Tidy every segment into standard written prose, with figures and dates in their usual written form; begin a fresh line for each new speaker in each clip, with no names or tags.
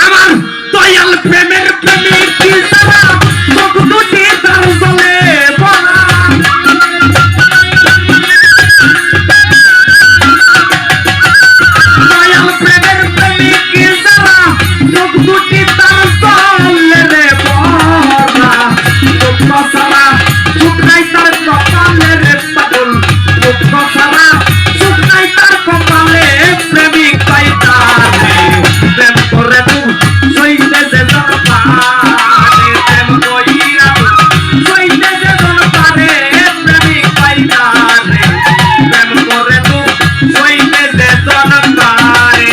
আমার দয়াল প্রেমের প্রেমিক কি সারা চোখ দুটি তার জলে ভরা দয়াল প্রেমের প্রেমিক কি সারা চোখ দুটি তার জলে রে ভরা দুঃখ সারা সুখ নাই তার কপালে রে পাগল দুঃখ সারা সুখ নাই তার কপালে প্রেমিক পাইতা প্রেম করে তু সইতে যে জন পারে প্রেম কইরা সইতে যে জন পারে প্রেমিক পাইতা প্রেম করে তু সইতে যে জন পারে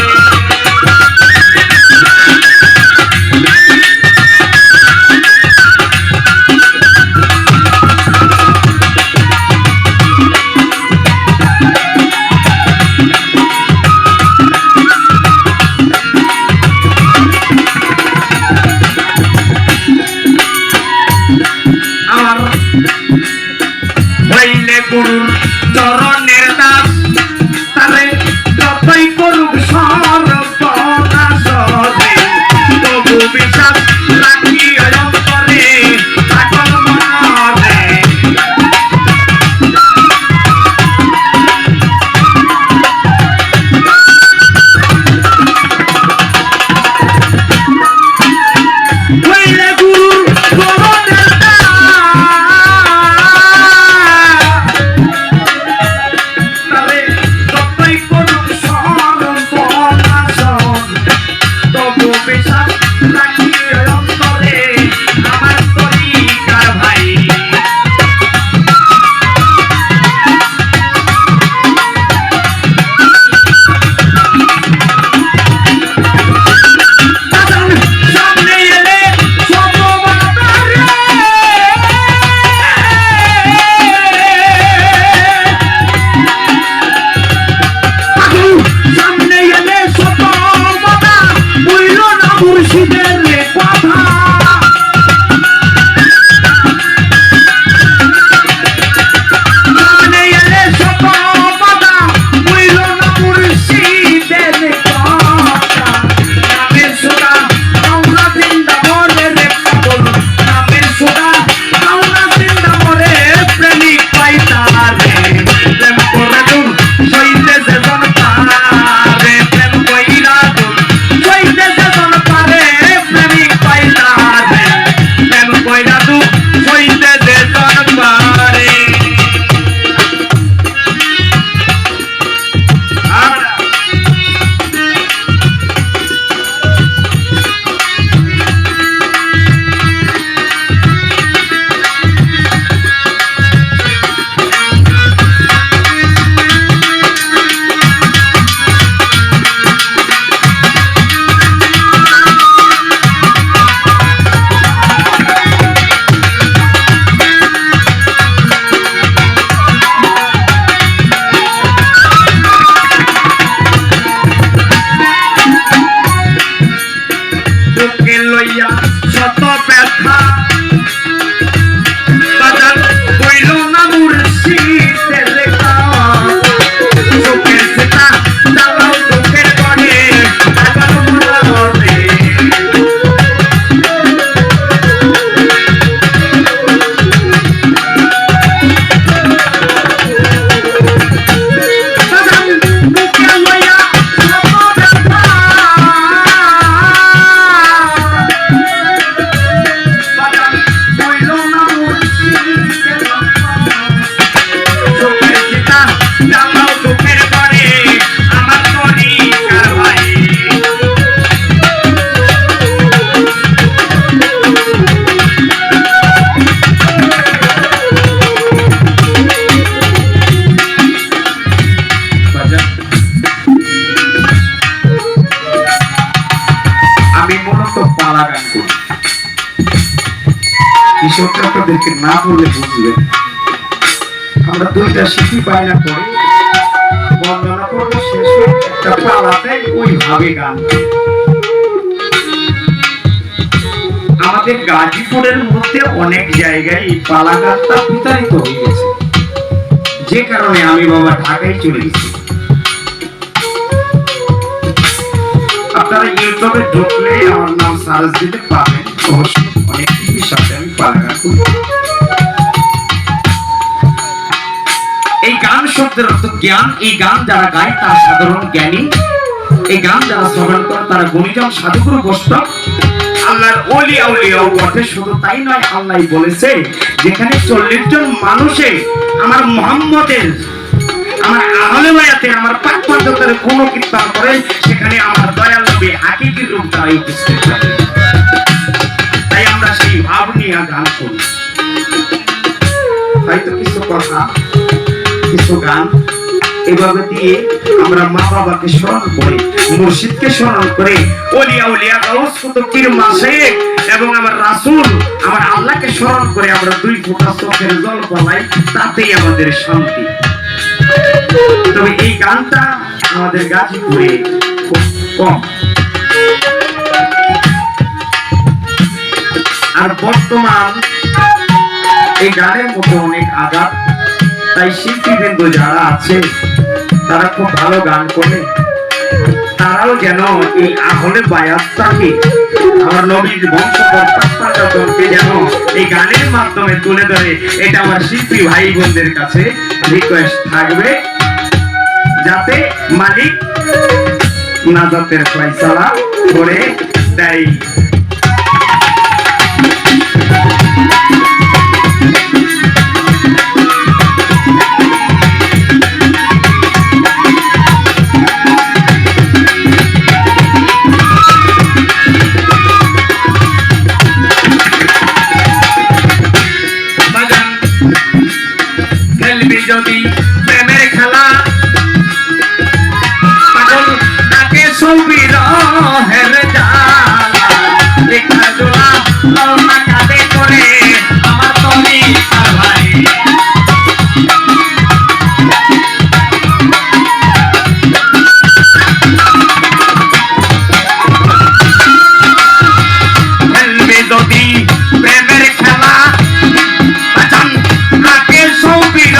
হইলে গুরুর চরণের দাস তারে যতই করুক সর্বনাশ তবু বিশ্বাস রাখি অন্তরে পাগল মনে হইলে গুরুর চরণের শত ব্যথা বাজার হইল না মুর্শিদের লেখা চোখের সেটা জ্বালাও চোখের গড়ে আগানো মনে আপনাদেরকে না বললে বুঝবেন আমরা দুইটা শিখি পাইনা পরে বন্দনা করবো শেষে একটা পালাতে ওইভাবে গান আমাদের গাজীপুরের মধ্যে অনেক জায়গায় এই পালা গানটা বিতাড়িত হয়ে গেছে যে কারণে আমি বাবা ঢাকায় চলে গেছি আপনারা ইউটিউবে ঢুকলে আমার নাম সার্চ দিতে পাবেন, অবশ্য অনেক কিছুর সাথে আমি পালাগান করি। এই গান শব্দের অর্থ জ্ঞান। এই গান যারা গায় তারা সাধারণ জ্ঞানী, এই গান যারা শ্রবণ করে তারা গুণীজন সাধুগুরু বৈষ্ণব, আল্লাহর ওলি আউলিয়াও বটে। শুধু তাই নয়, আল্লাহ বলেছে যেখানে 40 জন মানুষে আমার মুহাম্মদের, আমার আহলে বায়াতের, আমার পাক পঞ্চতের কোন কীর্তন করে, সেখানে আমার দয়াল নবী হাকিকি রূপ দ্বারা উপস্থিত থাকে। তাই আমরা সেই ভাব নিয়ে গান করি। হয়তো কিছু কথা, কিছু গান এভাবে দিয়ে আমরা মা বাবাকে স্মরণ করি, মুর্শিদকে স্মরণ করে, ওলিয়া উলিয়া গাউস কুতুব পীর মাশায়েখ এবং আমার রাসূল, আমার আল্লাহকে স্মরণ করে আমরা 2 ফোঁটা চোখের জল ফলাই, তাতেই আমাদের শান্তি। তবে এই গানটা আমাদের গাজীপুরে খুব কম। আর বর্তমান এই গানের মধ্যে অনেক আঘাত, তাই শিল্পীবৃন্দ যারা আছে তারা খুব ভালো গান করে, তারাও যেন এই আহলে বায়াতটাকে, আমার নবীর বংশধরকে যেন এই গানের মাধ্যমে তুলে ধরে, এটা আমার শিল্পী ভাই বোনদের কাছে রিকোয়েস্ট থাকবে, যাতে মালিক নাজাতের ফয়সালা করে দেয়। যদি প্রেমের খেলা পাগল তাকে সৌবির হেরে জালা লওনা কাঁদে করে আমার তুমি আর ভাই। খেলবে যদি প্রেমের খেলা বাজান তাকে সৌবির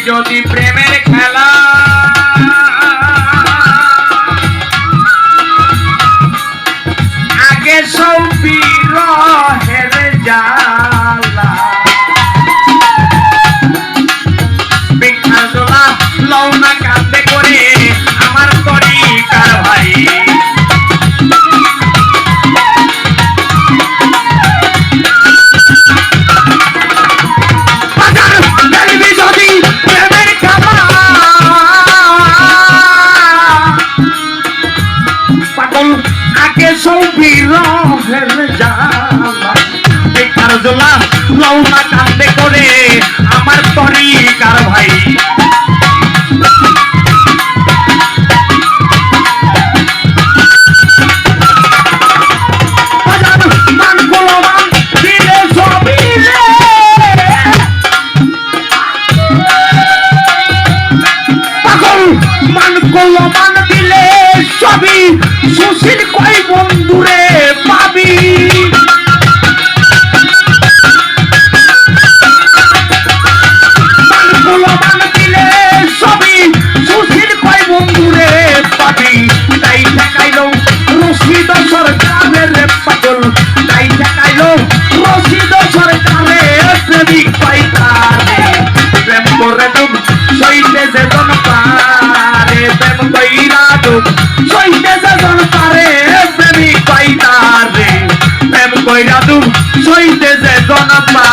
যদি প্রেমের খেলা আগে সৌবির হেরে জালা বিখ্যা জোলা লওনা কাঁদে করে আমার তরিকার ভাই। আগে সৌবির হেরে জালা বেকার জোলা লওনা কাঁদে করে আমার তরিকার ভাই। সুশীল কই বন্ধুরে পাবি কইরা দুঃখ সইতে যে জনপা